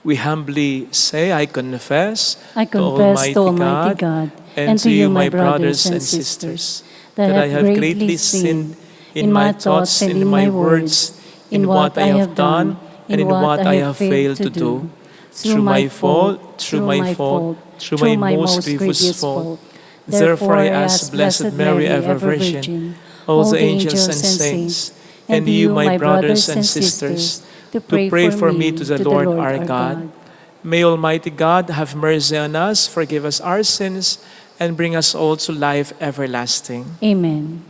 We humbly say, I confess I to confess to Almighty Almighty God God and to you, my brothers and sisters, that I have greatly sinned in my thoughts and in my words, in what I have done and in what I have failed to do. Through my fault, through my fault, through my most grievous fault. Therefore I ask Blessed Mary, ever Virgin, all the angels and saints, and you, my brothers and sisters, to pray for me to the Lord our God. May Almighty God have mercy on us, forgive us our sins, and bring us all to life everlasting. Amen.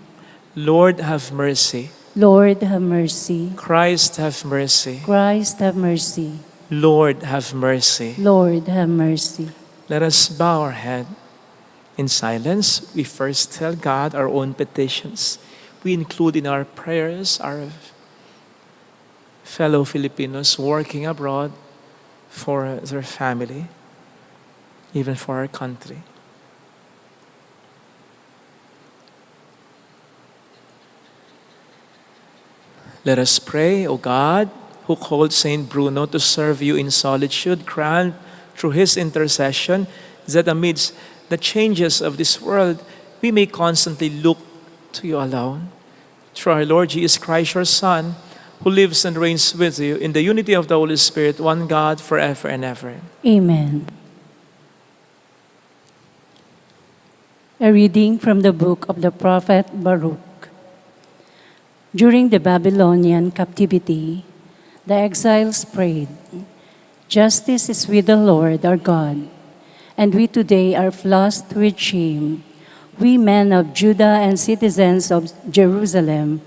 Lord, have mercy. Lord, have mercy. Christ, have mercy. Christ, have mercy. Lord, have mercy. Lord, have mercy. Let us bow our head in silence. We first tell God our own petitions. We include in our prayers our fellow Filipinos working abroad, for their family, even for our country. Let us pray, O God, who called Saint Bruno to serve you in solitude, grant through his intercession that amidst the changes of this world, we may constantly look to you alone. Through our Lord Jesus Christ, your Son, who lives and reigns with you in the unity of the Holy Spirit, one God, forever and ever. Amen. A reading from the book of the prophet Baruch. During the Babylonian captivity, the exiles prayed, "Justice is with the Lord our God, and we today are flushed with shame, we men of Judah and citizens of Jerusalem,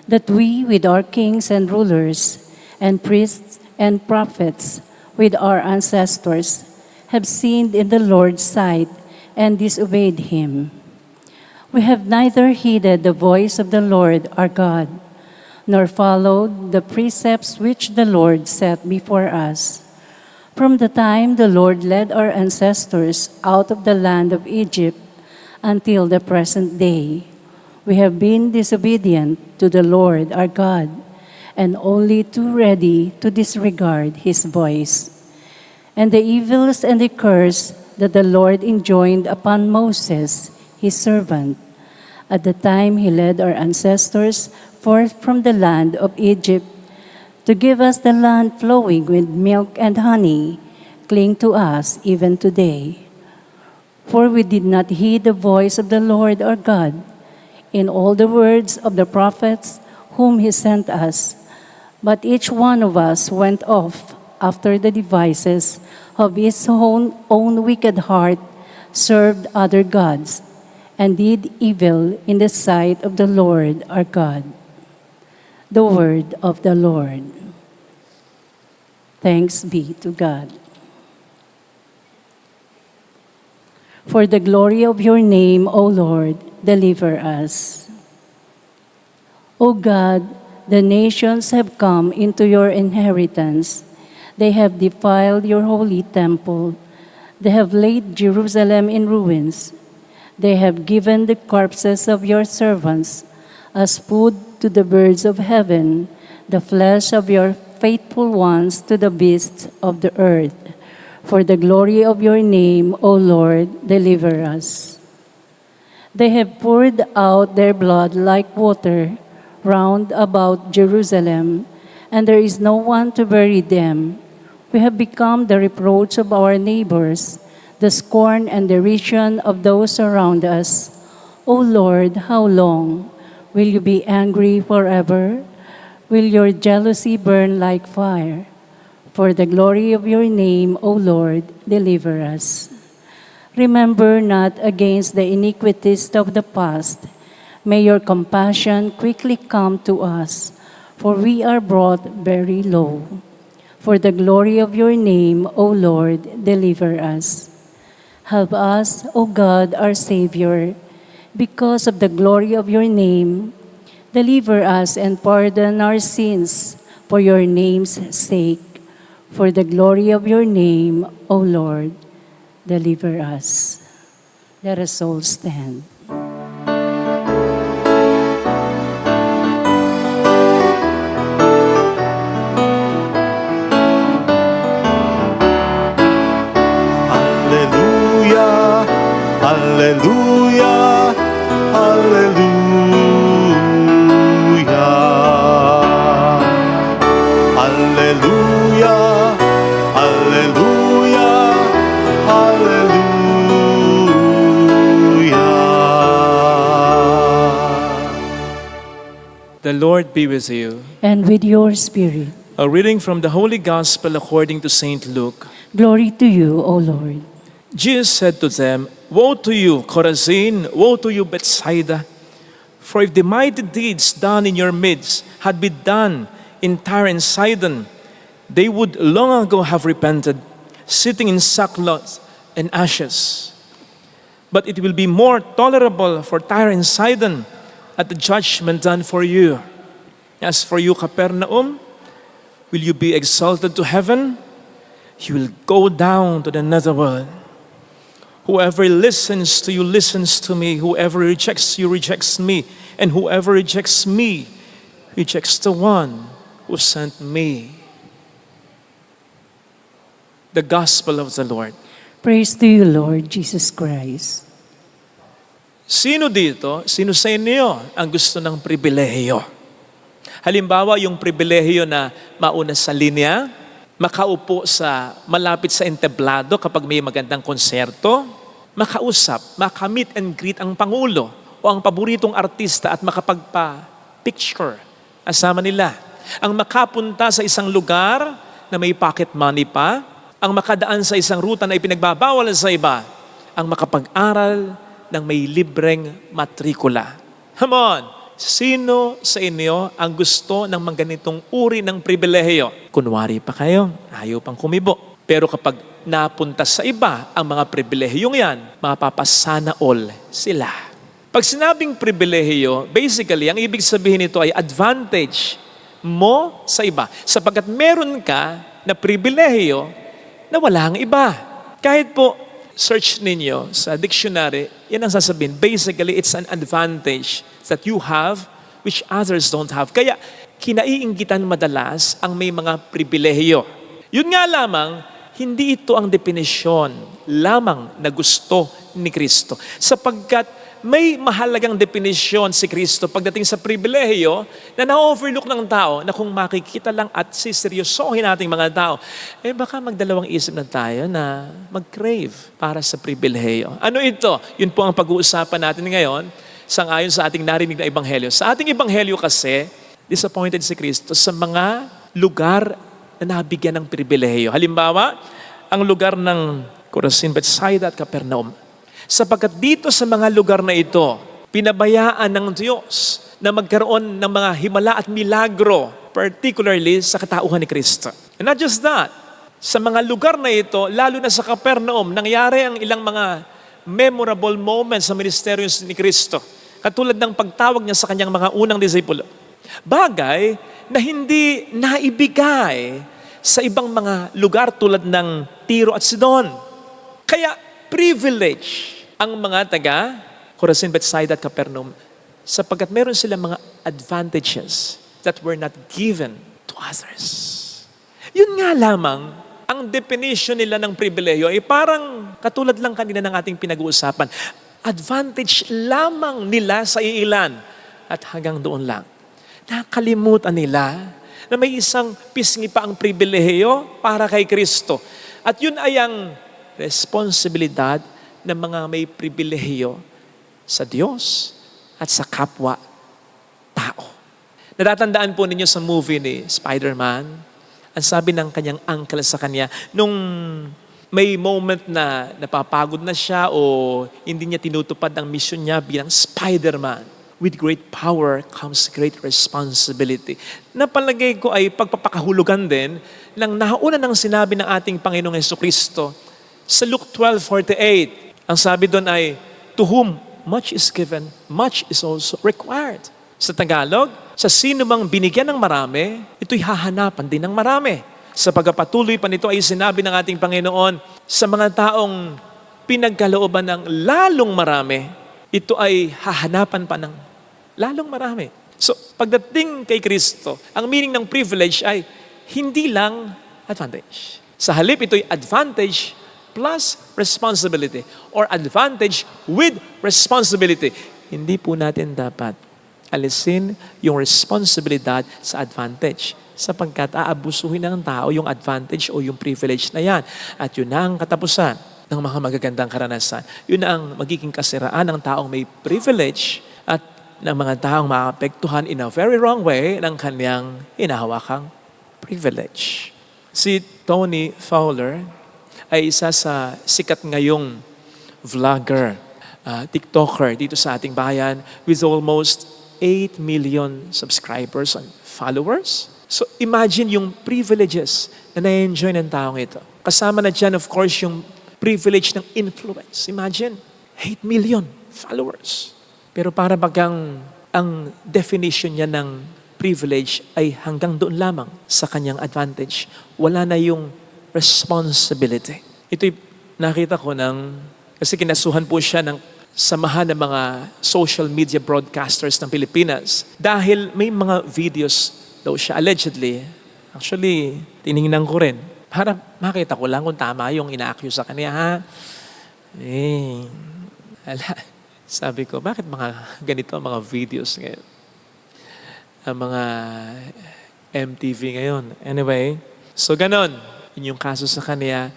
that we with our kings and rulers and priests and prophets, with our ancestors, have sinned in the Lord's sight and disobeyed him. We have neither heeded the voice of the Lord our God, nor followed the precepts which the Lord set before us. From the time the Lord led our ancestors out of the land of Egypt until the present day, we have been disobedient to the Lord our God, and only too ready to disregard his voice. And the evils and the curse that the Lord enjoined upon Moses, his servant, at the time he led our ancestors forth from the land of Egypt, to give us the land flowing with milk and honey, cling to us even today. For we did not heed the voice of the Lord our God in all the words of the prophets whom he sent us, but each one of us went off after the devices of his own wicked heart, served other gods, and did evil in the sight of the Lord our God." The word of the Lord. Thanks be to God. For the glory of your name, O Lord, deliver us. O God, the nations have come into your inheritance. They have defiled your holy temple. They have laid Jerusalem in ruins. They have given the corpses of your servants as food to the birds of heaven, the flesh of your faithful ones to the beasts of the earth. For the glory of your name, O Lord, deliver us. They have poured out their blood like water round about Jerusalem, and there is no one to bury them. We have become the reproach of our neighbors, the scorn and derision of those around us. O Lord, how long? Will you be angry forever? Will your jealousy burn like fire? For the glory of your name, O Lord, deliver us. Remember not against the iniquities of the past. May your compassion quickly come to us, for we are brought very low. For the glory of your name, O Lord, deliver us. Help us, O God, our Savior, because of the glory of your name. Deliver us and pardon our sins for your name's sake. For the glory of your name, O Lord, deliver us. Let us all stand. The Lord be with you. And with your spirit. A reading from the Holy Gospel according to St. Luke. Glory to you, O Lord. Jesus said to them, "Woe to you, Chorazin! Woe to you, Bethsaida! For if the mighty deeds done in your midst had been done in Tyre and Sidon, they would long ago have repented, sitting in sackcloth and ashes. But it will be more tolerable for Tyre and Sidon at the judgment than for you. As for you, Capernaum, will you be exalted to heaven? You will go down to the netherworld. Whoever listens to you listens to me. Whoever rejects you rejects me. And whoever rejects me rejects the one who sent me." The Gospel of the Lord. Praise to you, Lord Jesus Christ. Sino dito, sino sa inyo ang gusto ng pribilehiyo? Halimbawa, yung pribilehiyo na mauna sa linya, makaupo sa malapit sa entablado kapag may magandang konserto, makausap, maka-meet and greet ang Pangulo o ang paboritong artista at makapagpa-picture asama nila. Ang makapunta sa isang lugar na may pocket money pa, ang makadaan sa isang ruta na ipinagbabawal sa iba, ang makapag-aral ng may libreng matrikula. Come on! Sino sa inyo ang gusto ng mga ganitong uri ng pribilehiyo? Kunwari pa kayo, ayaw pang kumibo. Pero kapag napunta sa iba ang mga pribilehiyong yan, mapapasana all sila. Pag sinabing pribilehiyo, basically, ang ibig sabihin nito ay advantage mo sa iba. Sapagkat meron ka na pribilehiyo na walang iba. Kahit po, search ninyo sa dictionary, yan ang sasabihin. Basically, it's an advantage that you have which others don't have. Kaya, kinaiinggitan madalas ang may mga pribilehiyo. Yun nga lamang, hindi ito ang definisyon lamang na gusto ni Kristo. Sapagkat may mahalagang definisyon si Kristo pagdating sa pribilehiyo na na-overlook ng tao na kung makikita lang at siseryosohin nating mga tao, baka magdalawang isip na tayo na mag-crave para sa pribilehiyo. Ano ito? Yun po ang pag-uusapan natin ngayon sangayon sa ating narinig na ebanghelyo. Sa ating ebanghelyo kasi, disappointed si Kristo sa mga lugar na nabigyan ng pribilehiyo. Halimbawa, ang lugar ng Chorazin, Bethsaida at Capernaum. Sapagkat dito sa mga lugar na ito, pinabayaan ng Diyos na magkaroon ng mga himala at milagro, particularly sa katauhan ni Kristo. And not just that, sa mga lugar na ito, lalo na sa Capernaum, nangyari ang ilang mga memorable moments sa ministeryo ni Kristo. Katulad ng pagtawag niya sa kanyang mga unang disipulo. Bagay na hindi naibigay sa ibang mga lugar tulad ng Tiro at Sidon. Kaya privilege ang mga taga Chorazin, Bethsaida at Capernaum sapagkat meron silang mga advantages that were not given to others. Yun nga lamang, ang definition nila ng pribilehiyo ay parang katulad lang kanina ng ating pinag-uusapan. Advantage lamang nila sa iilan at hanggang doon lang. Nakalimutan nila na may isang pisngi pa ang pribilehiyo para kay Kristo. At yun ay ang responsibilidad ng mga may pribilehiyo sa Diyos at sa kapwa-tao. Natatandaan po ninyo sa movie ni Spider-Man, ang sabi ng kanyang uncle sa kanya, nung may moment na napapagod na siya o hindi niya tinutupad ang mission niya bilang Spider-Man, with great power comes great responsibility. Napalagay ko ay pagpapakahulugan din ng nauna ng sinabi ng ating Panginoong Jesucristo sa Luke 12:48. Ang sabi doon ay, to whom much is given, much is also required. Sa Tagalog, sa sino mang binigyan ng marami, ito'y hahanapan din ng marami. Sa pagpapatuloy pa nito ay sinabi ng ating Panginoon, sa mga taong pinagkalooban ng lalong marami, ito ay hahanapan pa ng lalong marami. So, pagdating kay Kristo, ang meaning ng privilege ay hindi lang advantage. Sa halip, ito'y advantage plus responsibility or advantage with responsibility. Hindi po natin dapat alisin yung responsibilidad sa advantage sapagkat aabusuhin ng tao yung advantage o yung privilege na yan. At yun na ang katapusan ng mga magagandang karanasan. Yun na ang magiging kasiraan ng taong may privilege at ng mga taong maapektuhan in a very wrong way ng kanyang hinahawakang privilege. Si Tony Fowler ay isa sa sikat ngayong vlogger, TikToker dito sa ating bayan with almost 8 million subscribers and followers. So imagine yung privileges na na-enjoy ng taong ito. Kasama na dyan, of course, yung privilege ng influence. Imagine, 8 million followers. Pero para bagang ang definition niya ng privilege ay hanggang doon lamang sa kanyang advantage. Wala na yung responsibility. Ito'y nakita ko kasi kinasuhan po siya ng samahan ng mga social media broadcasters ng Pilipinas dahil may mga videos daw siya allegedly. Actually, tiningnan ko rin. Para makita ko lang kung tama yung ina-accuse sa kanya, ha? Sabi ko, bakit mga ganito ang mga videos ngayon? Ang mga MTV ngayon. Anyway, so ganon. Yun yung kaso sa kanya,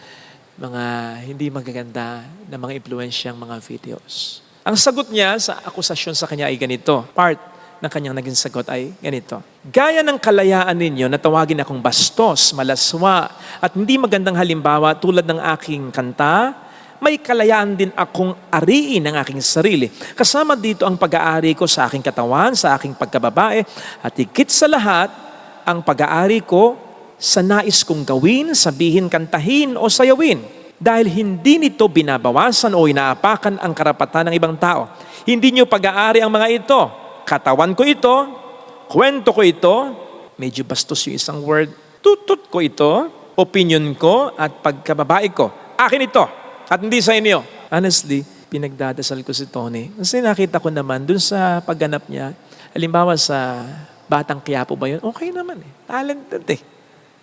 mga hindi magaganda na mga impluensyang mga videos. Ang sagot niya sa akusasyon sa kanya ay ganito. Part ng kanyang naging sagot ay ganito. Gaya ng kalayaan ninyo na tawagin akong bastos, malaswa, at hindi magandang halimbawa tulad ng aking kanta, may kalayaan din akong ariin ang aking sarili. Kasama dito ang pag-aari ko sa aking katawan, sa aking pagkababae, at higit sa lahat, ang pag-aari ko sa nais kong gawin, sabihin, kantahin o sayawin. Dahil hindi nito binabawasan o inaapakan ang karapatan ng ibang tao. Hindi nyo pag-aari ang mga ito. Katawan ko ito, kwento ko ito, medyo bastos yung isang word, tutut ko ito, opinion ko at pagkababae ko. Akin ito at hindi sa inyo. Honestly, pinagdadasal ko si Tony. Kasi nakita ko naman dun sa pagganap niya, halimbawa sa Batang Quiapo ba yun? Okay naman eh. Talented eh.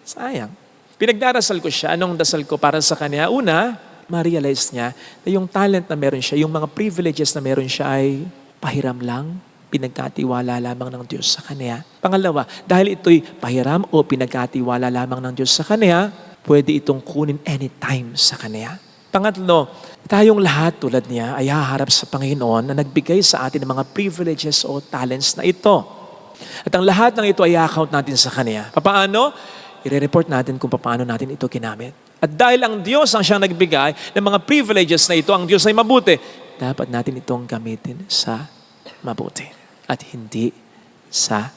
Sayang. Pinagdarasal ko siya. Anong dasal ko para sa kanya? Una, ma-realize niya na yung talent na meron siya, yung mga privileges na meron siya ay pahiram lang, pinagkatiwala lamang ng Diyos sa kanya. Pangalawa, dahil ito'y pahiram o pinagkatiwala lamang ng Diyos sa kanya, pwede itong kunin anytime sa kanya. Pangatlo, tayong lahat tulad niya ay haharap sa Panginoon na nagbigay sa atin ng mga privileges o talents na ito. At ang lahat ng ito ay account natin sa kanya. Paano? I-report natin kung paano natin ito ginamit. At dahil ang Diyos ang siyang nagbigay ng mga privileges na ito, ang Diyos ay mabuti, dapat natin itong gamitin sa mabuti at hindi sa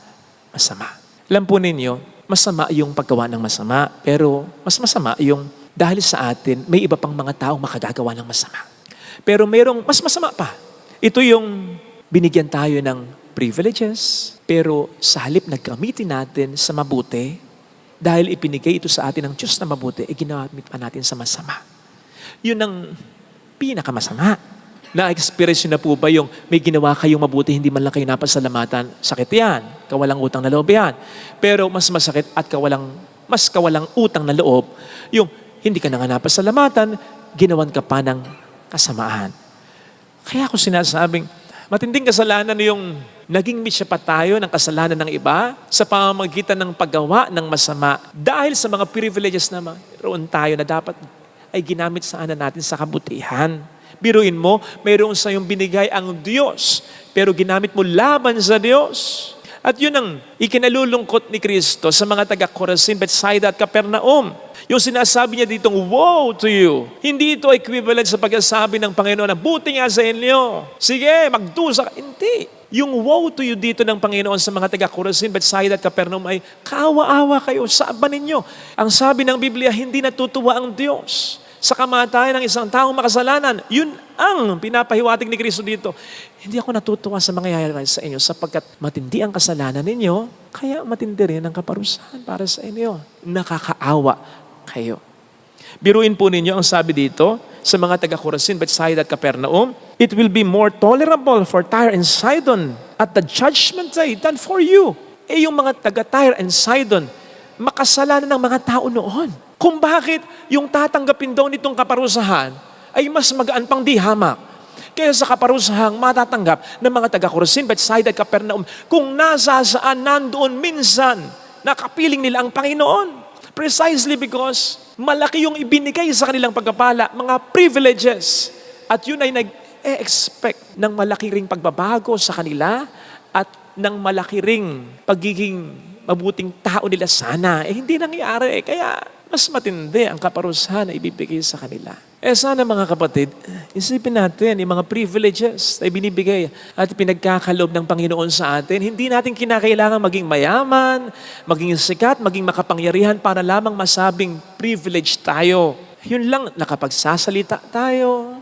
masama. Alam po ninyo, masama yung paggawa ng masama, pero mas masama yung dahil sa atin, may iba pang mga taong makagagawa ng masama. Pero mayroong mas masama pa. Ito yung binigyan tayo ng privileges, pero sa halip na gamitin natin sa mabuti, dahil ipinigay ito sa atin ng Diyos na mabuti, ginamit pa natin sa masama. Yun ang pinakamasama. Na-experience na po ba yung may ginawa kayong mabuti, hindi man lang kayo napasalamatan? Sakit yan. Kawalang utang na loob yan. Pero mas masakit at mas kawalang utang na loob, yung hindi ka na nga napasalamatan, ginawan ka pa ng kasamaan. Kaya ako sinasabing, matinding kasalanan yung naging misya pa tayo ng kasalanan ng iba sa pamamagitan ng paggawa ng masama dahil sa mga privileges na mayroon tayo na dapat ay ginamit sana natin sa kabutihan. Biruin mo, mayroon sa iyong binigay ang Diyos, pero ginamit mo laban sa Diyos. At yun ang ikinalulungkot ni Kristo sa mga taga-Corazin, Bethsaida at Capernaum. Yung sinasabi niya ditong, woe to you. Hindi ito equivalent sa pagkasabi ng Panginoon na buti nga sa inyo. Sige, magdusa. Hindi. Yung woe to you dito ng Panginoon sa mga taga-Corazin, Bethsaida at Capernaum ay kaawa-awa kayo, saaban ninyo. Ang sabi ng Biblia, hindi natutuwa ang Diyos sa kamatayan ng isang taong makasalanan. Yun ang pinapahiwatig ni Kristo dito. Hindi ako natutuwa sa mangyayari sa inyo sapagkat matindi ang kasalanan ninyo, kaya matindi rin ang kaparusahan para sa inyo. Nakakaawa kayo. Biruin po ninyo ang sabi dito sa mga taga-Corazin, Bethsaida at Capernaum, it will be more tolerable for Tyre and Sidon at the judgment day than for you. Yung mga taga-Tyre and Sidon, makasalanan ng mga tao noon. Kung bakit yung tatanggapin daw nitong kaparusahan ay mas magaan pang di hamak kaysa sa kaparusahang matatanggap ng mga taga-Corazin, Bethsaida at Capernaum kung nasasaan nandoon minsan nakapiling nila ang Panginoon. Precisely because malaki yung ibinigay sa kanilang pagpapala, mga privileges. At yun ay nag-expect ng malaki ring pagbabago sa kanila at ng malaki ring pagiging mabuting tao nila sana, hindi nangyari. Kaya mas matindi ang kaparusahan na ibibigay sa kanila. Sana mga kapatid, isipin natin yung mga privileges na binibigay at pinagkakalob ng Panginoon sa atin. Hindi natin kinakailangan maging mayaman, maging sikat, maging makapangyarihan para lamang masabing privilege tayo. Yun lang, nakapagsasalita tayo,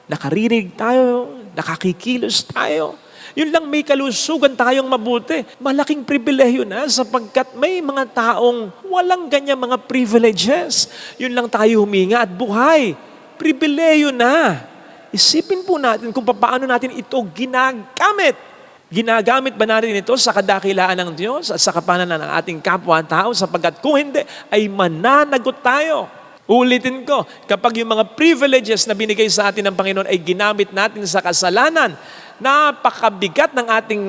nakarinig tayo, nakakikilos tayo. Yun lang, may kalusugan tayong mabuti. Malaking pribilehiyo na sapagkat may mga taong walang ganyan mga privileges. Yun lang tayo huminga at buhay. Pribilehiyo na. Isipin po natin kung paano natin ito ginagamit. Ginagamit ba natin ito sa kadakilaan ng Diyos at sa kapananan ng ating kapwa-tao sapagkat kung hindi ay mananagot tayo. Ulitin ko, kapag yung mga privileges na binigay sa atin ng Panginoon ay ginamit natin sa kasalanan, napakabigat ng ating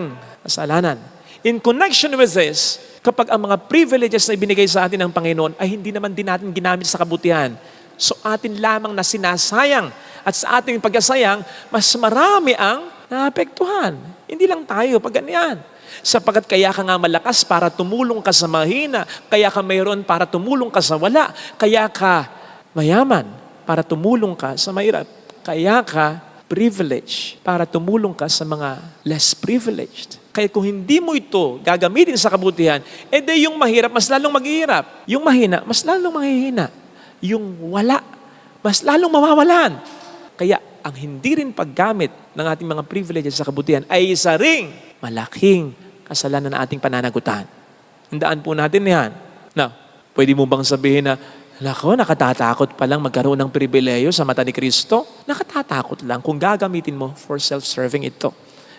kasalanan. In connection with this, kapag ang mga privileges na ibinigay sa atin ng Panginoon ay hindi naman din natin ginamit sa kabutihan, so atin lamang na sinasayang at sa ating pagkasayang, mas marami ang naapektuhan. Hindi lang tayo pag ganyan. Sapagkat kaya ka nga malakas para tumulong ka sa mahina, kaya ka mayroon para tumulong ka sa wala, kaya ka mayaman para tumulong ka sa mahirap, kaya ka privilege para tumulong ka sa mga less privileged. Kaya kung hindi mo ito gagamitin sa kabutihan, edi yung mahirap mas lalong maghihirap, yung mahina mas lalong manghihina, yung wala mas lalong mawawalan. Kaya ang hindi rin paggamit ng ating mga privileges sa kabutihan ay isa ring malaking kasalanan na ating pananagutan. Handaan po natin yan. Now, pwede mo bang sabihin na, nako, nakatatakot pa lang magkaroon ng pribileyo sa mata ni Kristo? Nakatatakot lang kung gagamitin mo for self-serving ito.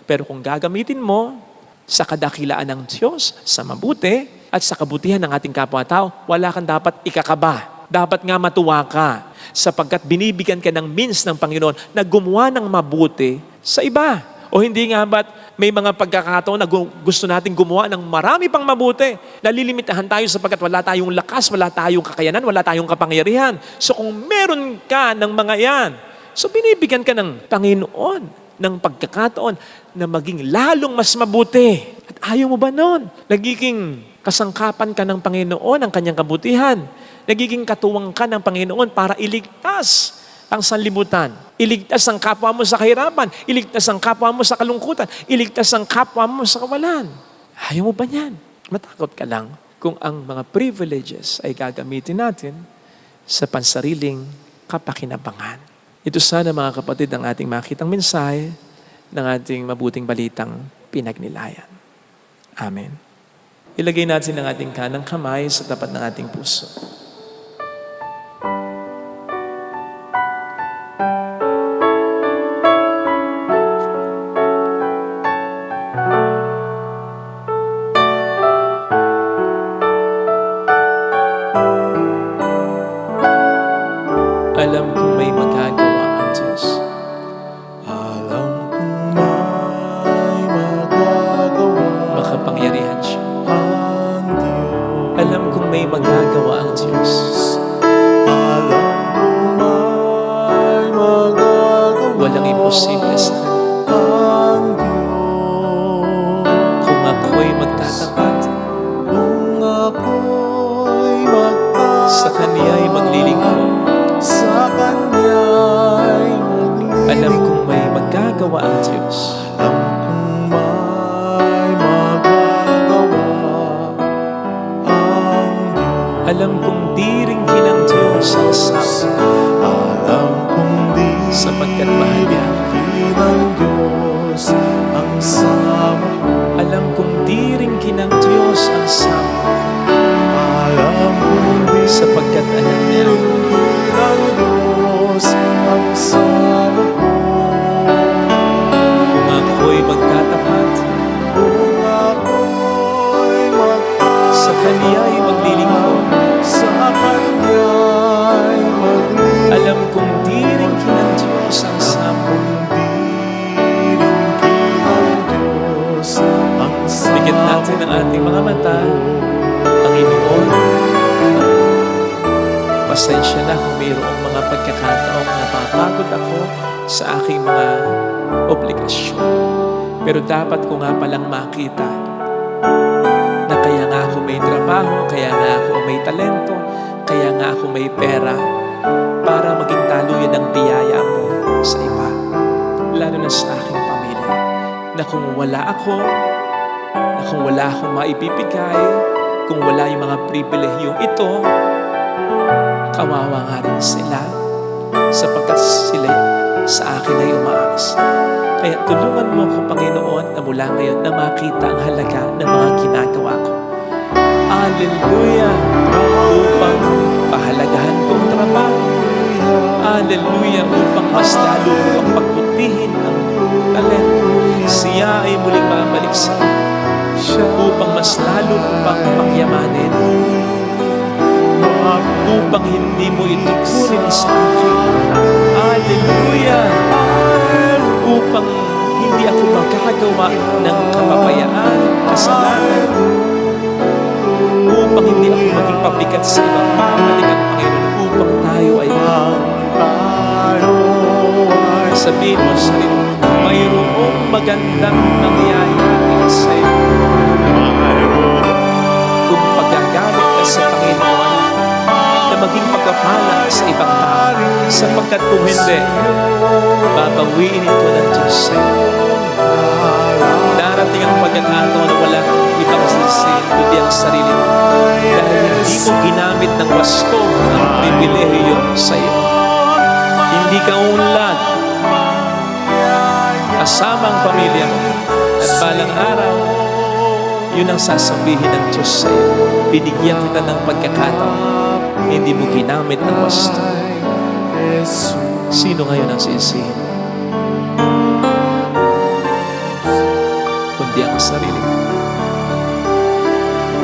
Pero kung gagamitin mo sa kadakilaan ng Diyos, sa mabuti at sa kabutihan ng ating kapwa-tao, wala kang dapat ikakaba. Dapat nga matuwa ka sapagkat binibigyan ka ng means ng Panginoon na gumawa ng mabuti sa iba. O hindi nga ba't may mga pagkakataon na gusto natin gumawa ng marami pang mabuti. Nalilimitahan tayo sapagkat wala tayong lakas, wala tayong kakayanan, wala tayong kapangyarihan. So kung meron ka ng mga yan, so binibigyan ka ng Panginoon ng pagkakataon na maging lalong mas mabuti. At ayaw mo ba nun? Nagiging kasangkapan ka ng Panginoon ang kanyang kabutihan. Nagiging katuwang ka ng Panginoon para iligtas ang sanlibutan. Iligtas ang kapwa mo sa kahirapan. Iligtas ang kapwa mo sa kalungkutan. Iligtas ang kapwa mo sa kawalan. Ayaw mo ba yan? Matakot ka lang kung ang mga privileges ay gagamitin natin sa pansariling kapakinabangan. Ito sana mga kapatid ang ating makitang mensahe ng ating mabuting balitang pinagnilayan. Amen. Ilagay natin ang ating kanang kamay sa tapat ng ating puso. Alam kong may magagawa ang Diyos. Alam kong may magagawa Makapangyarihan siya. ang Diyos. Alam kong may magagawa ang Diyos. Alam kong may magagawa Walang imposible sa Kanya. ang Diyos. Kung ako'y magtatapat, Kung ako'y magtatapat sa Kaniya'y maglilingkod, sa Kanya'y maglilingkod. alam kong may magagawa ang Diyos. Alam kong may magagawa ang Diyos. Alam kong di rin ng Diyos ang sabi, Alam kong di sapagkat mahal niya ako. ng Diyos ang sama ko. Alam kong di rin ng Diyos ang sabi, Alam kong di sapagkat anak niya ako. ng Diyos ang sama ko. Kung ako'y magtatapat, Kung ako'y sa Kaniya'y maglilingkod, sa Kanya'y maglilingkod. alam kong di rin ng Diyos ang sabi. Dikit natin ang ating mga mata. Panginoon, pasensya na kung mayroong mga pagkakataong napapagod ako sa aking mga obligasyon. Pero dapat ko nga palang makita na kaya nga ako may trabaho, kaya nga ako may talento, kaya nga ako may pera para maging daluyan ng biyaya mo sa iba. Lalo na sa aking pamilya. Na kung wala ako, na kung wala akong maibibigay, kung wala yung mga pribilehiyong ito, kawawa nga rin sila sapagkat sila sa akin ay umaasa. Kaya tulungan mo ko, Panginoon, na mula ngayon na makita ang halaga ng mga ginagawa ko. Hallelujah! Upang pahalagahan ko ang trabaho. Hallelujah! Upang mas lalo ko ang pagbutihin ang talento. Siya ay muling babalik sa akin. Upang mas lalo ko pang pagyamanin. Upang hindi mo itukurin sa akin. Hallelujah! Upang hindi ako magkakagawa ng kapapayaan, kasalanan. Upang hindi ako maging pabigat sa ibang pamalikan, Panginoon. Upang tayo ay sabihin mo sa iyo, mayroong magandang nangyayari sa iyo. Kung paggagamit ka sa Panginoon, na maging pagpapala sa ibang tao, sapagkat kung hindi, babawiin ito ng Diyos sa iyo. Darating ang pagkakataon na wala kang ibang sisihin, kundi ang sarili mo. Dahil hindi mo ginamit ng wasto ang pribilehiyo sa iyo. Hindi ka unlad kasama ang pamilya mo. At balang araw, yun ang sasabihin ng Diyos sa iyo. Binigyan kita ng pagkakataon. Hindi mo ginamit ng wasto. Sino ngayon ang sisihin? Kundi ang sarili mo.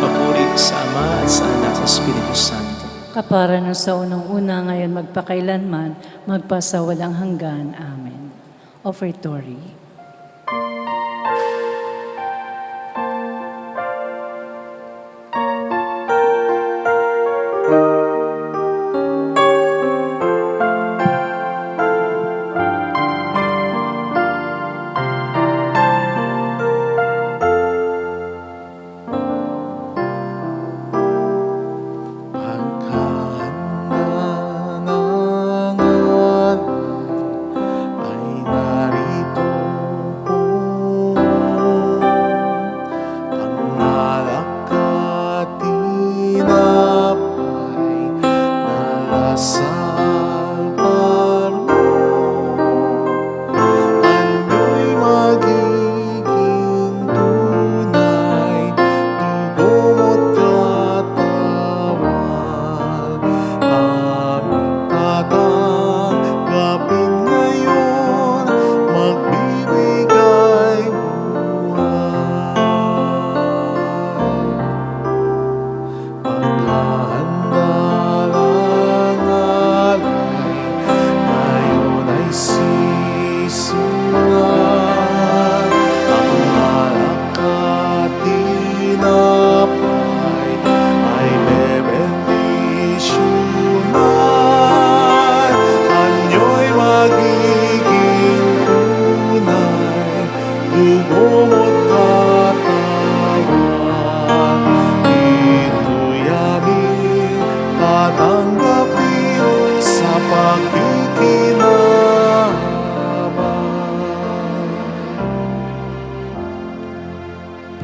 Papuri sa Ama at sa Anak sa Espiritu Santo. Kapara na sa unang-una ngayon magpakailanman, magpasawalang hanggan. Amen. Offertory.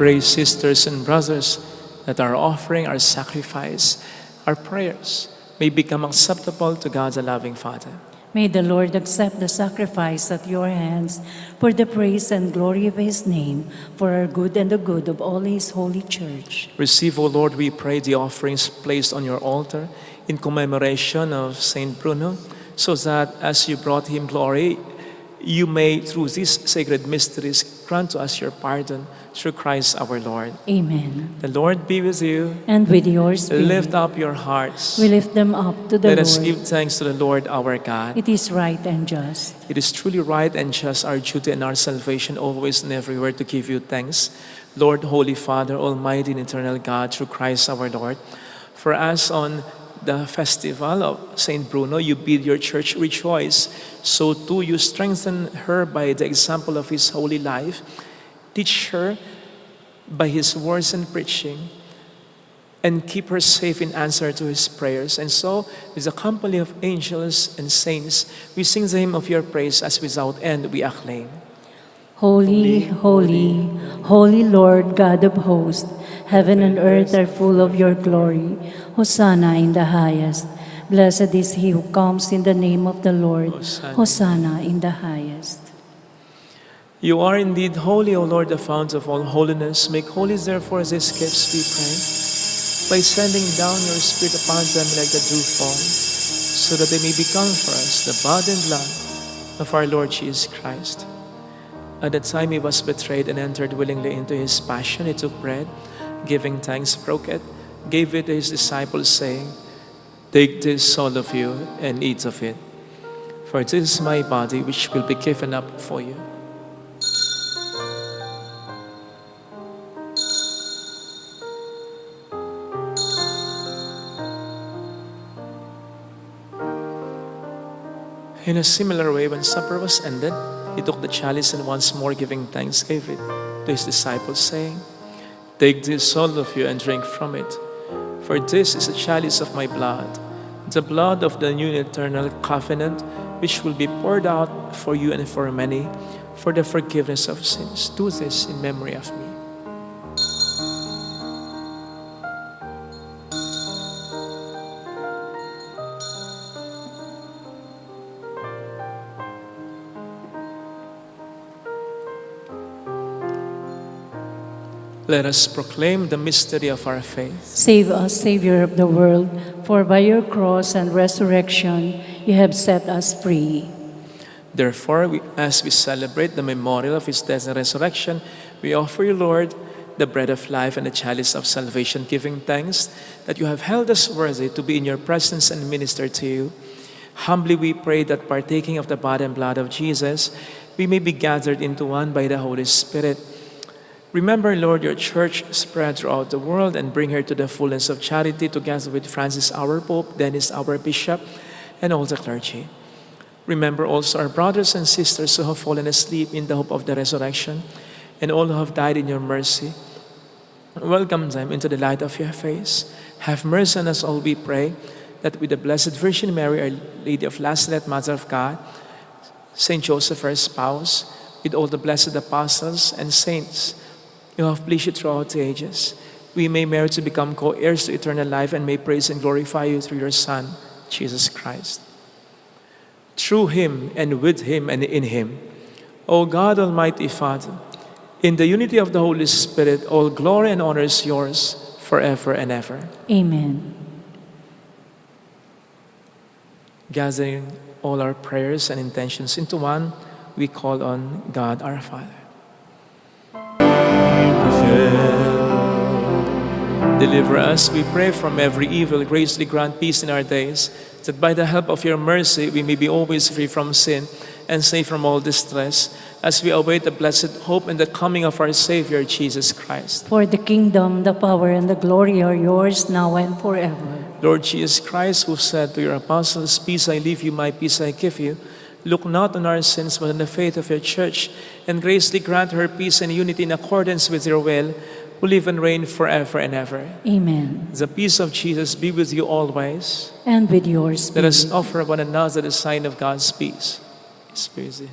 Pray, sisters and brothers, that our offering, our sacrifice, our prayers may become acceptable to God the loving Father. May the Lord accept the sacrifice at your hands for the praise and glory of His name, for our good and the good of all His holy church. Receive, O Lord, we pray, the offerings placed on your altar in commemoration of Saint Bruno, so that as you brought him glory, you may, through these sacred mysteries, grant to us your pardon through Christ our Lord. Amen. The Lord be with you. And with your spirit, Lift up your hearts. we lift them up to the Let Lord. us give thanks to the Lord our God. It is right and just. It is truly right and just, our duty and our salvation, always and everywhere to give you thanks, Lord, Holy Father, Almighty and eternal God, through Christ our Lord. For us on the festival of Saint Bruno, you bid your church rejoice. So too you strengthen her by the example of his holy life, Teach her by His words and preaching, and keep her safe in answer to His prayers. And so, with the company of angels and saints, we sing the hymn of your praise as without end we acclaim. Holy, holy, holy Lord God of hosts, heaven and earth are full of your glory. Hosanna in the highest. Blessed is he who comes in the name of the Lord. Hosanna in the highest. You are indeed holy, O Lord, the fount of all holiness. Make holy, therefore, these gifts, we pray, by sending down your Spirit upon them like the dew fall, so that they may become for us the body and blood of our Lord Jesus Christ. At the time He was betrayed and entered willingly into His passion, He took bread, giving thanks, broke it, gave it to His disciples, saying, "Take this, all of you, and eat of it. For this is my body, which will be given up for you." In a similar way, when supper was ended, He took the chalice and once more giving thanks, gave it to His disciples, saying, "Take this, all of you, and drink from it. For this is the chalice of my blood, the blood of the new and eternal covenant, which will be poured out for you and for many for the forgiveness of sins. Do this in memory of me." Let us proclaim the mystery of our faith. Save us, Savior of the world, for by your cross and resurrection you have set us free. Therefore, as we celebrate the memorial of His death and resurrection, we offer you, Lord, the bread of life and the chalice of salvation, giving thanks that you have held us worthy to be in your presence and minister to you. Humbly we pray that partaking of the body and blood of Jesus, we may be gathered into one by the Holy Spirit. Remember, Lord, your church spread throughout the world and bring her to the fullness of charity, together with Francis, our Pope, Dennis, our Bishop, and all the clergy. Remember also our brothers and sisters who have fallen asleep in the hope of the resurrection, and all who have died in your mercy. Welcome them into the light of your face. Have mercy on us all, we pray, that with the Blessed Virgin Mary, Our Lady of Lazaret, Mother of God, Saint Joseph, her spouse, with all the blessed apostles and saints you have pleased you throughout the ages, we may merit to become co-heirs to eternal life and may praise and glorify you through your Son, Jesus Christ. Through Him and with Him and in Him, O God, Almighty Father, in the unity of the Holy Spirit, all glory and honor is yours forever and ever. Amen. Gathering all our prayers and intentions into one, we call on God our Father. Deliver us, we pray, from every evil. Graciously grant peace in our days, that by the help of your mercy we may be always free from sin and safe from all distress, as we await the blessed hope and the coming of our Savior, Jesus Christ. For the kingdom, the power, and the glory are yours now and forever. Lord Jesus Christ, who said to your apostles, "Peace I leave you, my peace I give you," look not on our sins, but on the faith of your church, and graciously grant her peace and unity in accordance with your will, who live and reign forever and ever. Amen. The peace of Jesus be with you always. And with your Let us spirit. offer one another the sign of God's peace. Peace be with you.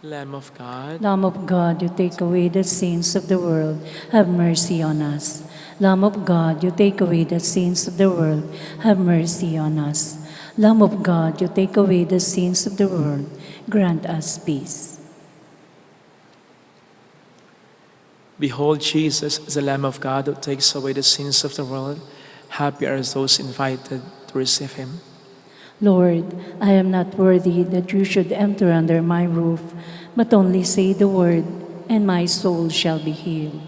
Lamb of God, Lamb of God, you take away the sins of the world, have mercy on us. Lamb of God, you take away the sins of the world, have mercy on us. Lamb of God, you take away the sins of the world, grant us peace. behold Jesus, the Lamb of God who takes away the sins of the world. Happy are those invited to receive Him. Lord, I am not worthy that you should enter under my roof, but only say the word, and my soul shall be healed.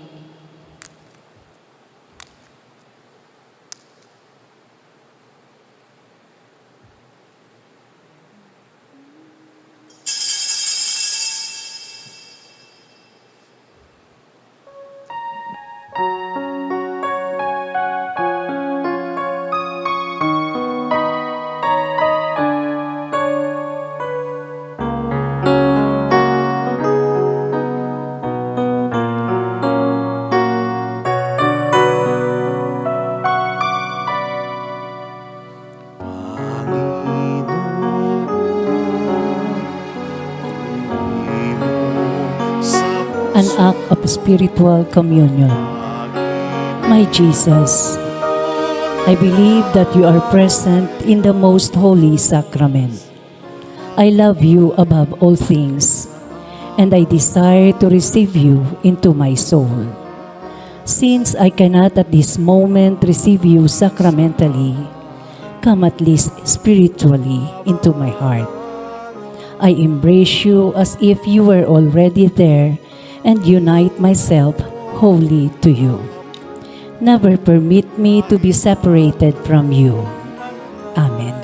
an act of spiritual communion. My Jesus, I believe that you are present in the most holy sacrament. I love you above all things, and I desire to receive you into my soul. Since I cannot at this moment receive you sacramentally, come at least spiritually into my heart. I embrace you as if you were already there and unite myself wholly to you. Never permit me to be separated from you. Amen.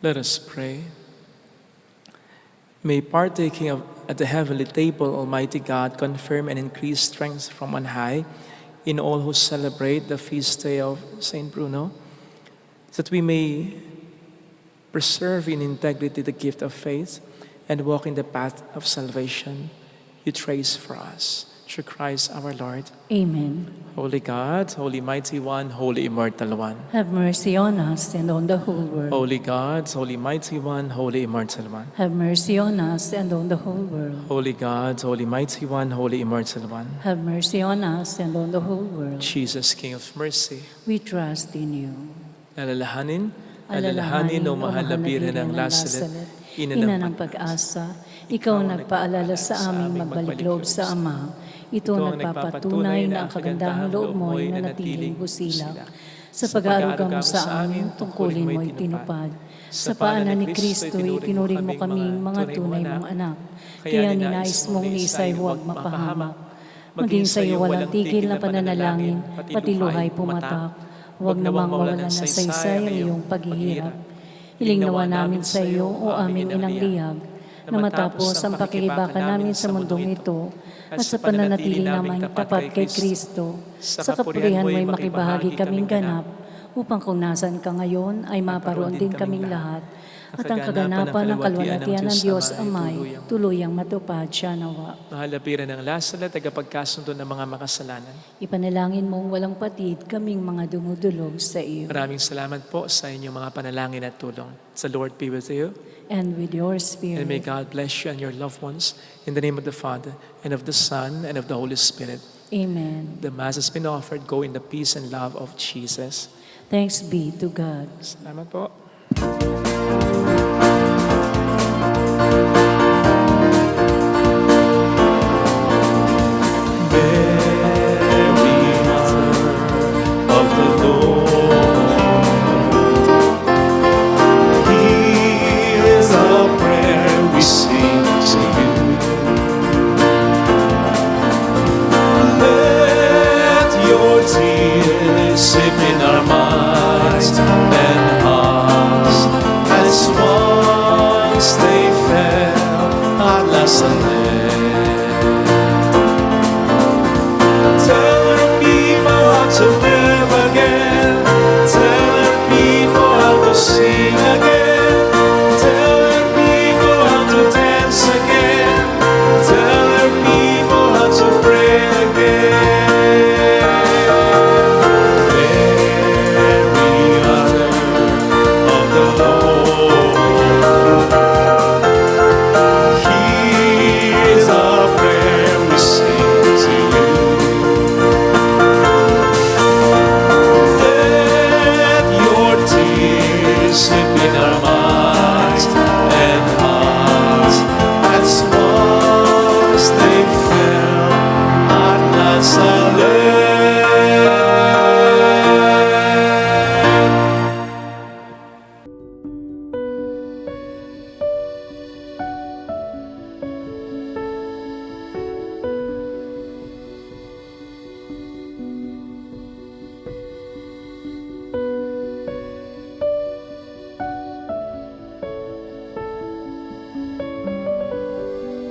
Let us pray. May partaking at the heavenly table, Almighty God, confirm and increase strength from on high in all who celebrate the feast day of Saint Bruno, that we may preserve in integrity the gift of faith and walk in the path of salvation you trace for us. Through Christ our Lord. Amen. Holy God, Holy Mighty One, Holy Immortal One. Have mercy on us and on the whole world. Holy God, Holy Mighty One, Holy Immortal One. Have mercy on us and on the whole world. Holy God, Holy Mighty One, Holy Immortal One. Have mercy on us and on the whole world. Jesus, King of mercy. We trust in you. Alalahanin o mahal na Birhen ng Lasalet, ina ng pag-asa, ikaw nagpaalala sa aming magbalik loob sa Ama. Ito nagpapatunay na ang kagandahang loob mo ay nanatiling busilak. Sa pag-aaruga mo sa amin, tungkulin mo ay tinupad. Sa paanan ni Kristo, itinuring mo kaming mga tunay mong anak. Kaya ninais mong ni Isa'y huwag mapahamak. Maging sa iyo walang tigil na pananalangin, pati luhay pumatak. Huwag namang mawalan na saysay ang iyong paghihirap. Hiling nawa namin sa iyo, o aming inang liyag, na matapos ang pakikibaka namin sa mundong ito, at sa pananatili namin tapat kay Kristo, sa kapurihan mo'y makibahagi kaming ganap, upang kung nasan ka ngayon ay maparoon din kaming lahat, at ang kaganapan ng kalwalhatian ng Diyos Amay, tuluyang matupad siya nawa. Mahal na Birhen ng Lasalet, tagapagkasundo ng mga makasalanan. Ipanalangin mong walang patid kaming mga dumudulog sa iyo. Maraming salamat po sa inyong mga panalangin at tulong. The Lord be with you. And with your And may spirit. God bless you and your loved ones. In the name of the Father, and of the Son, and of the Holy Spirit. Amen. The Mass has been offered. Go in the peace and love of Jesus. Thanks be to God. Salamat po. of the Lord. Here is our prayer we sing to you. Let your tears sip in our minds.